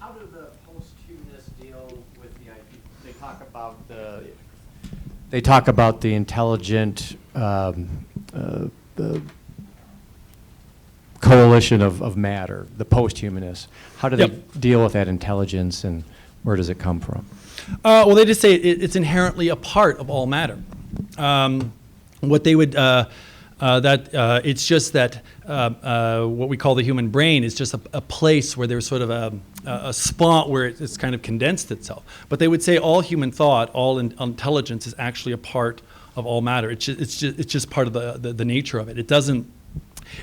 how do the posthumanists deal with the idea? They talk about the intelligent the coalition of matter, the posthumanists. How do they deal with that intelligence, and where does it come from? Well, they just say it's inherently a part of all matter. What they would it's just that what we call the human brain is just a place where there's sort of a spot where it's kind of condensed itself. But they would say all human thought, all intelligence is actually a part of all matter. It's just part of the nature of it.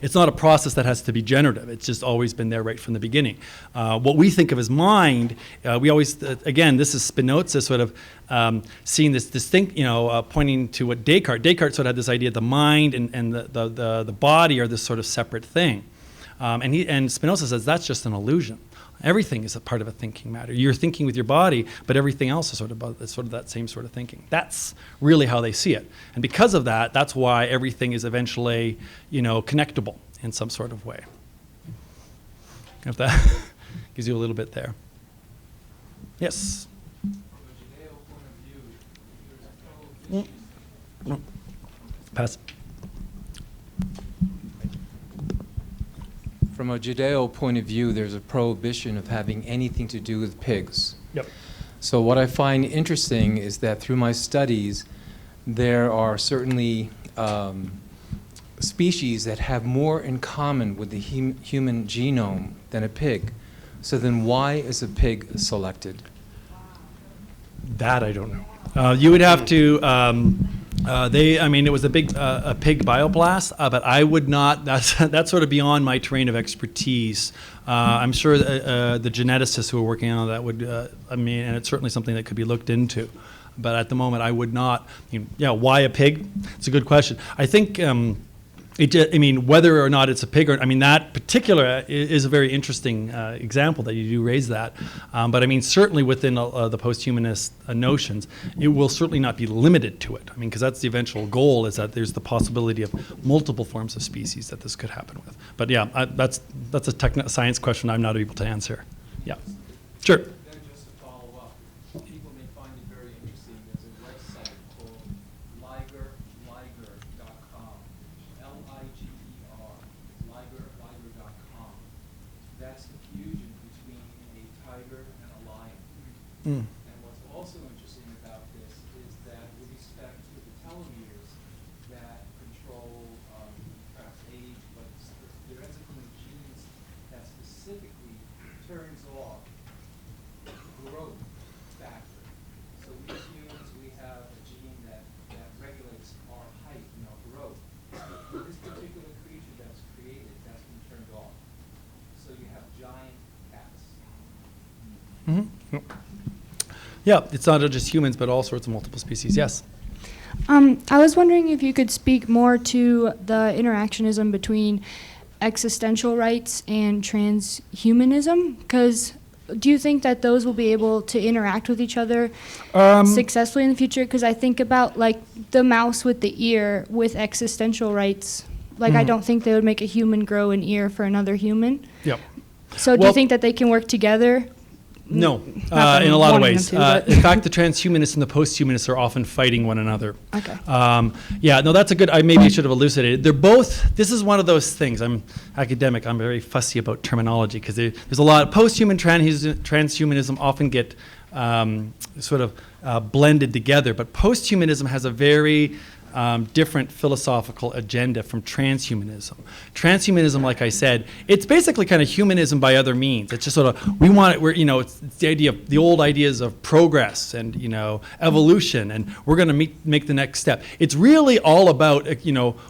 It's not a process that has to be generative. It's just always been there right from the beginning. What we think of as mind, we always, again, this is Spinoza sort of seeing this distinct, pointing to what Descartes sort of had this idea, the mind and the body are this sort of separate thing. And Spinoza says that's just an illusion. Everything is a part of a thinking matter. You're thinking with your body, but everything else is sort of that same sort of thinking. That's really how they see it. And because of that, that's why everything is eventually, connectable in some sort of way. If that gives you a little bit there. Yes? Pass. From a Judeo point of view, there's a prohibition of having anything to do with pigs. Yep. So what I find interesting is that through my studies, there are certainly species that have more in common with the human genome than a pig. So then why is a pig selected? That I don't know. You would have to, it was a big a pig bioblast, but I would not, that's sort of beyond my terrain of expertise. I'm sure the geneticists who are working on that would, and it's certainly something that could be looked into. But at the moment, I would not, why a pig? It's a good question. I think, whether or not it's a pig that particular is a very interesting example that you do raise that. But certainly within the posthumanist notions, it will certainly not be limited to it. Because that's the eventual goal, is that there's the possibility of multiple forms of species that this could happen with. But that's a science question I'm not able to answer. Yeah, sure. Just to follow up, people may find it very interesting. There's a website called liger.com. Liger.com. That's the fusion between a tiger and a lion. And what's also interesting about this is that with respect to the telomeres that control perhaps age, but there are genes that specifically turns off growth factor. So we as humans, we have a gene that regulates our height and our growth. With this particular creature that's created, that's been turned off. So you have giant cats. Yeah, it's not just humans, but all sorts of multiple species. Yes. I was wondering if you could speak more to the interactionism between existential rights and transhumanism, because do you think that those will be able to interact with each other successfully in the future? Because I think about the mouse with the ear with existential rights. I don't think they would make a human grow an ear for another human. Yep. So do you think that they can work together? No, in a lot of ways. In fact, the transhumanists and the posthumanists are often fighting one another. Okay. That's a good, maybe I should have elucidated. They're both, this is one of those things, I'm academic, I'm very fussy about terminology, because there's a lot of posthuman, transhumanism often get blended together, but posthumanism has a very different philosophical agenda from transhumanism. Transhumanism, like I said, it's basically kind of humanism by other means. It's just sort of, it's the idea of the old ideas of progress and, evolution, and we're going to make the next step. It's really all about,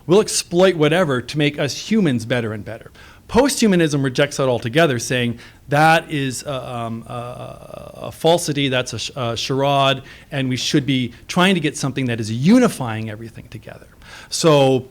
we'll exploit whatever to make us humans better and better. Posthumanism rejects that altogether, saying that is a falsity, that's a charade, and we should be trying to get something that is unifying everything together. So,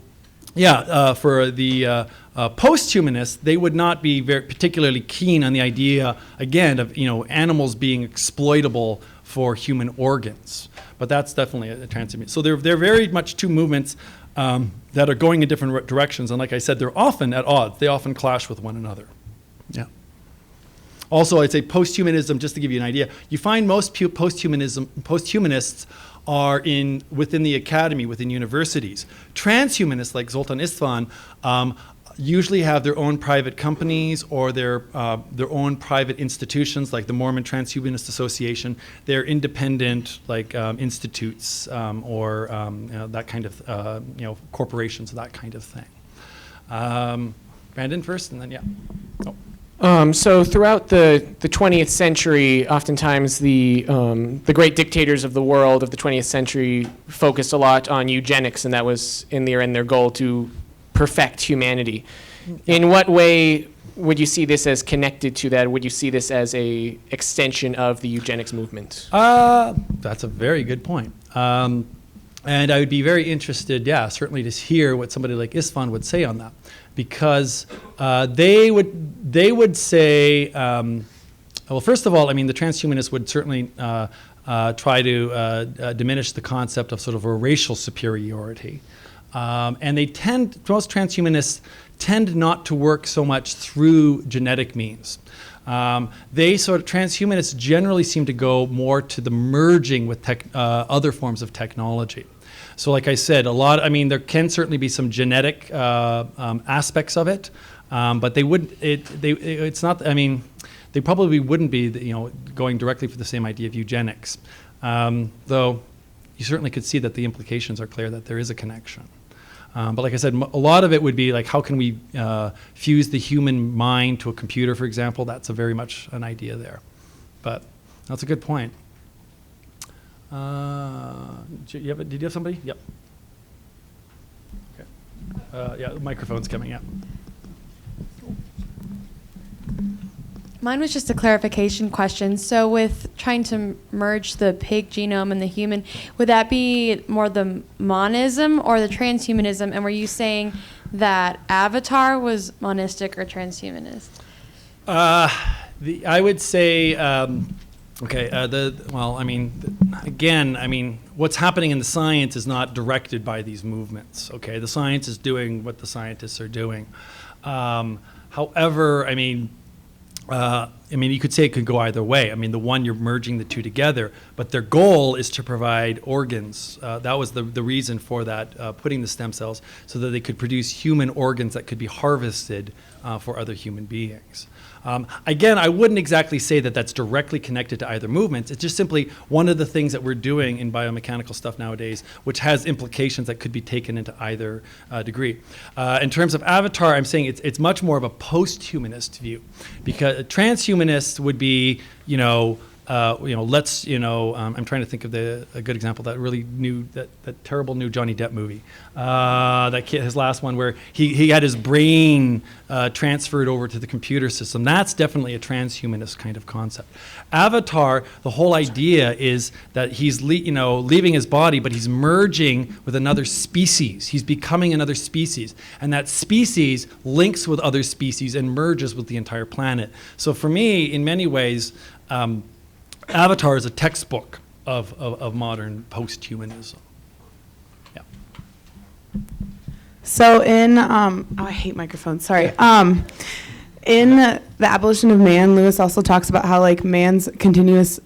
for the posthumanists, they would not be very particularly keen on the idea, again, of animals being exploitable for human organs. But that's definitely a transhumanist. So they're very much two movements that are going in different directions, and like I said, they're often at odds. They often clash with one another. Yeah. Also, I'd say posthumanism, just to give you an idea, you find most posthumanists are within the academy, within universities. Transhumanists like Zoltan Istvan usually have their own private companies or their own private institutions, like the Mormon Transhumanist Association. They're independent, like institutes or that kind of corporations, that kind of thing. Brandon first, and then yeah. Oh. So throughout the 20th century, oftentimes the great dictators of the world of the 20th century focused a lot on eugenics, and that was in their goal to perfect humanity. In what way would you see this as connected to that? Would you see this as a extension of the eugenics movement? That's a very good point. And I would be very interested, certainly to hear what somebody like Istvan would say on that, because they would say, well, first of all, I mean, the transhumanists would certainly try to diminish the concept of sort of a racial superiority. And most transhumanists tend not to work so much through genetic means. Transhumanists generally seem to go more to the merging with other forms of technology. So like I said, there can certainly be some genetic aspects of it, but they probably wouldn't be, going directly for the same idea of eugenics. Though you certainly could see that the implications are clear that there is a connection. But like I said, a lot of it would be like, how can we fuse the human mind to a computer, for example? That's very much an idea there. But that's a good point. Did you have somebody? Yep. Okay. Yeah, the microphone's coming up. Mine was just a clarification question. So with trying to merge the pig genome and the human, would that be more the monism or the transhumanism? And were you saying that Avatar was monistic or transhumanist? I would say, what's happening in the science is not directed by these movements, okay? The science is doing what the scientists are doing. However, you could say it could go either way. I mean, the one, you're merging the two together, but their goal is to provide organs. That was the reason for that, putting the stem cells so that they could produce human organs that could be harvested for other human beings. Again, I wouldn't exactly say that that's directly connected to either movement. It's just simply one of the things that we're doing in biomechanical stuff nowadays, which has implications that could be taken into either degree. In terms of Avatar, I'm saying it's much more of a post-humanist view, because transhumanists would be, I'm trying to think of a good example, that really that terrible new Johnny Depp movie. His last one where he had his brain transferred over to the computer system. That's definitely a transhumanist kind of concept. Avatar, the whole idea is that he's leaving his body, but he's merging with another species. He's becoming another species. And that species links with other species and merges with the entire planet. So for me, in many ways, Avatar is a textbook of modern post-humanism. Yeah. So in, I hate microphones, sorry. In the Abolition of Man, Lewis also talks about how like man's continuous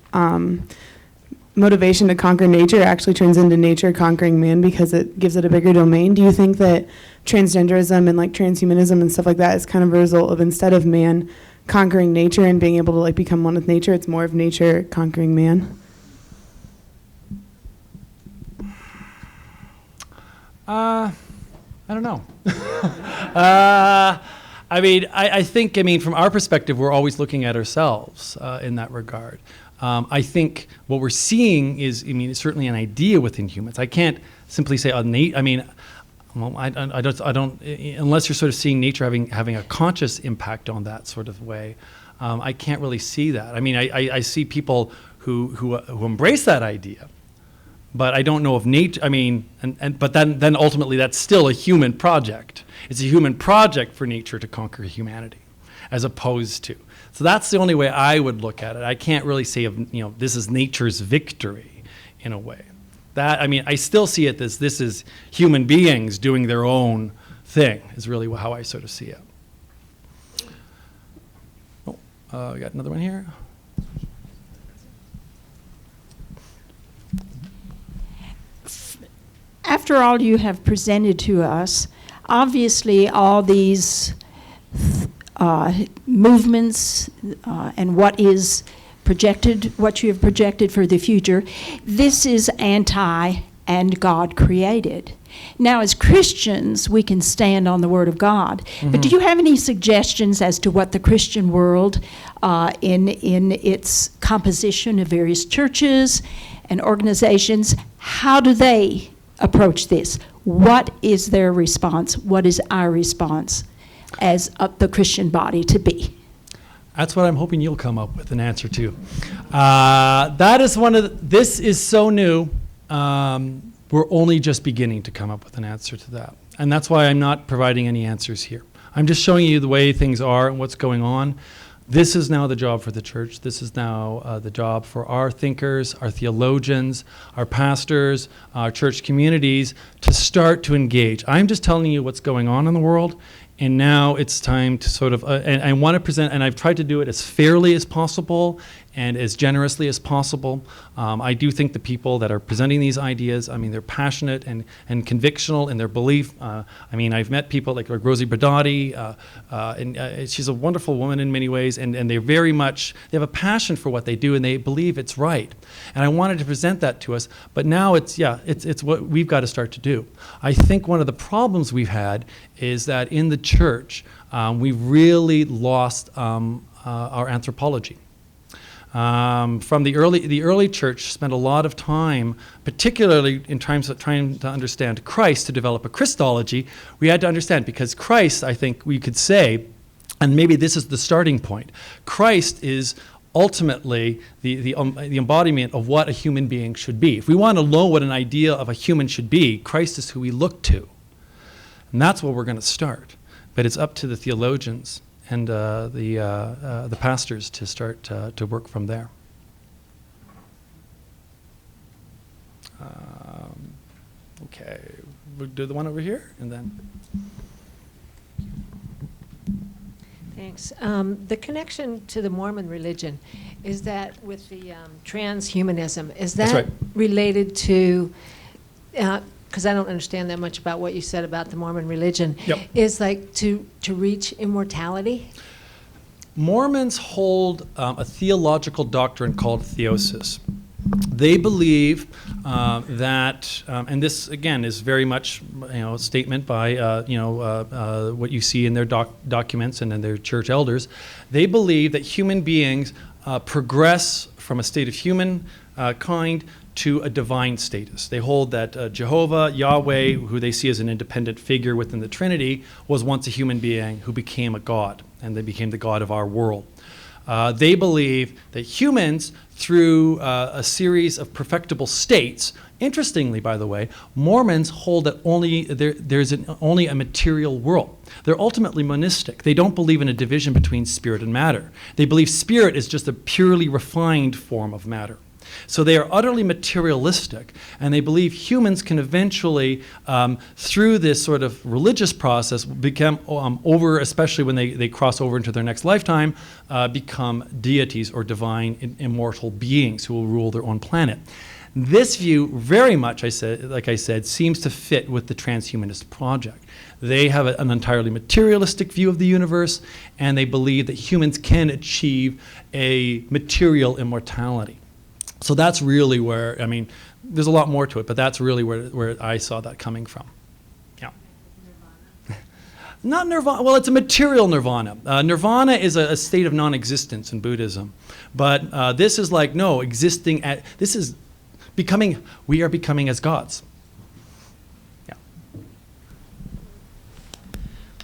motivation to conquer nature actually turns into nature conquering man because it gives it a bigger domain. Do you think that transgenderism and like transhumanism and stuff like that is kind of a result of, instead of man conquering nature and being able to like become one with nature, it's more of nature conquering man? I don't know. I think from our perspective, we're always looking at ourselves in that regard. I think what we're seeing is, it's certainly an idea within humans. I can't simply say, I don't, unless you're sort of seeing nature having a conscious impact on that sort of way, I can't really see that. I see people who embrace that idea, but I don't know if nature, but then ultimately that's still a human project. It's a human project for nature to conquer humanity, as opposed to. So that's the only way I would look at it. I can't really say, this is nature's victory in a way. That, I still see it as this is human beings doing their own thing, is really how I sort of see it. We got another one here. After all you have presented to us, obviously all these movements and what is projected, what you have projected for the future, this is anti and God created. Now, as Christians, we can stand on the Word of God. But do you have any suggestions as to what the Christian world, in its composition of various churches and organizations, how do they approach this? What is their response? What is our response as the Christian body to be? That's what I'm hoping you'll come up with an answer to. That is this is so new. We're only just beginning to come up with an answer to that. And that's why I'm not providing any answers here. I'm just showing you the way things are and what's going on. This is now the job for the church. This is now the job for our thinkers, our theologians, our pastors, our church communities to start to engage. I'm just telling you what's going on in the world, and now it's time to sort of, and I want to present, and I've tried to do it as fairly as possible and as generously as possible. I do think the people that are presenting these ideas, I mean, they're passionate and convictional in their belief. I mean, I've met people like Rosie Bradati, and she's a wonderful woman in many ways, and they're very much, they have a passion for what they do, and they believe it's right. And I wanted to present that to us, but now it's what we've got to start to do. I think one of the problems we've had is that in the church, we've really lost our anthropology. From the early church spent a lot of time, particularly in terms of trying to understand Christ, to develop a Christology. We had to understand, because Christ, I think we could say, and maybe this is the starting point, Christ is ultimately the embodiment of what a human being should be. If we want to know what an idea of a human should be, Christ is who we look to. And that's where we're going to start. But it's up to the theologians and the pastors to start to work from there. Okay, we'll do the one over here, and then. Thanks. The connection to the Mormon religion, is that with the transhumanism, is that That's right. related to, because I don't understand that much about what you said about the Mormon religion, Yep. is like to reach immortality? Mormons hold a theological doctrine called theosis. They believe that, and this again is very much a statement by what you see in their documents and in their church elders. They believe that human beings progress from a state of human kind to a divine status. They hold that Jehovah, Yahweh, who they see as an independent figure within the Trinity, was once a human being who became a god, and they became the god of our world. They believe that humans, through a series of perfectible states, interestingly, by the way, Mormons hold that there's only a material world. They're ultimately monistic. They don't believe in a division between spirit and matter. They believe spirit is just a purely refined form of matter. So they are utterly materialistic, and they believe humans can eventually, through this sort of religious process, become especially when they cross over into their next lifetime, become deities or divine immortal beings who will rule their own planet. This view very much, like I said, seems to fit with the transhumanist project. They have an entirely materialistic view of the universe, and they believe that humans can achieve a material immortality. So that's really where, I mean, there's a lot more to it, but that's really where I saw that coming from. Yeah. Not nirvana. Well, it's a material nirvana. Nirvana is a state of non-existence in Buddhism. But this is like, no, existing at, this is becoming, we are becoming as gods.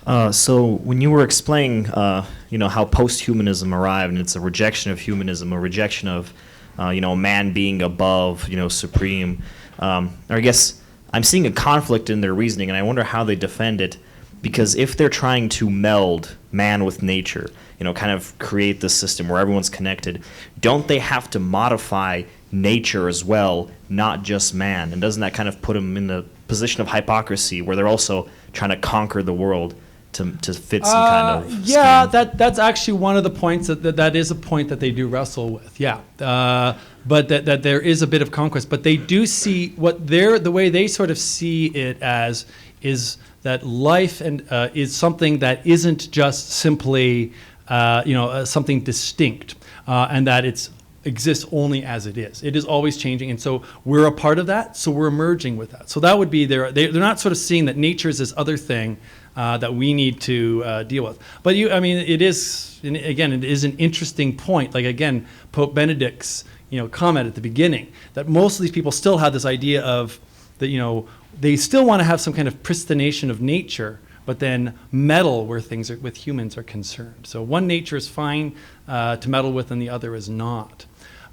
Yeah. So when you were explaining, how posthumanism arrived, and it's a rejection of humanism, a rejection of man being above, supreme. Or I guess I'm seeing a conflict in their reasoning, and I wonder how they defend it, because if they're trying to meld man with nature, kind of create this system where everyone's connected, don't they have to modify nature as well, not just man? And doesn't that kind of put them in the position of hypocrisy, where they're also trying to conquer the world to fit some kind of yeah, scheme? that's actually one of the points that is a point that they do wrestle with. Yeah, but that there is a bit of conquest, but they do see the way they sort of see it as is that life is something that isn't just simply something distinct, and that it exists only as it is. It is always changing, and so we're a part of that. So we're emerging with that. So that would be they're not sort of seeing that nature is this other thing that we need to deal with. But it is an interesting point. Like again, Pope Benedict's comment at the beginning that most of these people still have this idea of that they still want to have some kind of pristination of nature, but then meddle where things with humans are concerned. So one nature is fine to meddle with, and the other is not.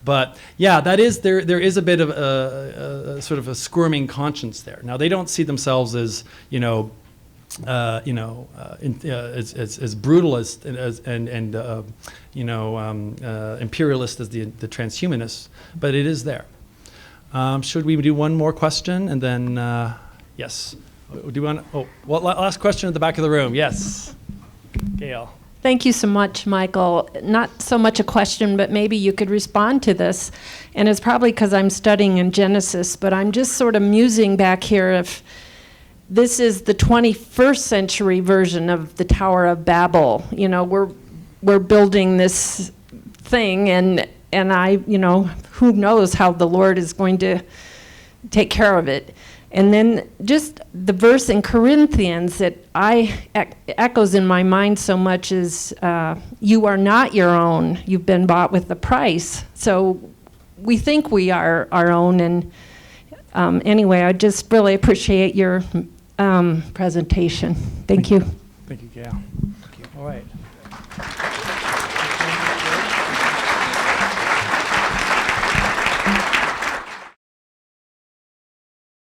But yeah, that is there is a bit of a sort of a squirming conscience there. Now they don't see themselves as as brutal as imperialist as the transhumanists, but it is there. Should we do one more question and then yes? Do you want? Last question at the back of the room. Yes, Gail. Thank you so much, Michael. Not so much a question, but maybe you could respond to this. And it's probably because I'm studying in Genesis, but I'm just sort of musing back here if this is the 21st century version of the Tower of Babel. We're building this thing, and I, who knows how the Lord is going to take care of it. And then just the verse in Corinthians that echoes in my mind so much is, you are not your own. You've been bought with a price. So we think we are our own. And anyway, I just really appreciate your presentation. Thank you. Thank you, Gail. Thank you. All right.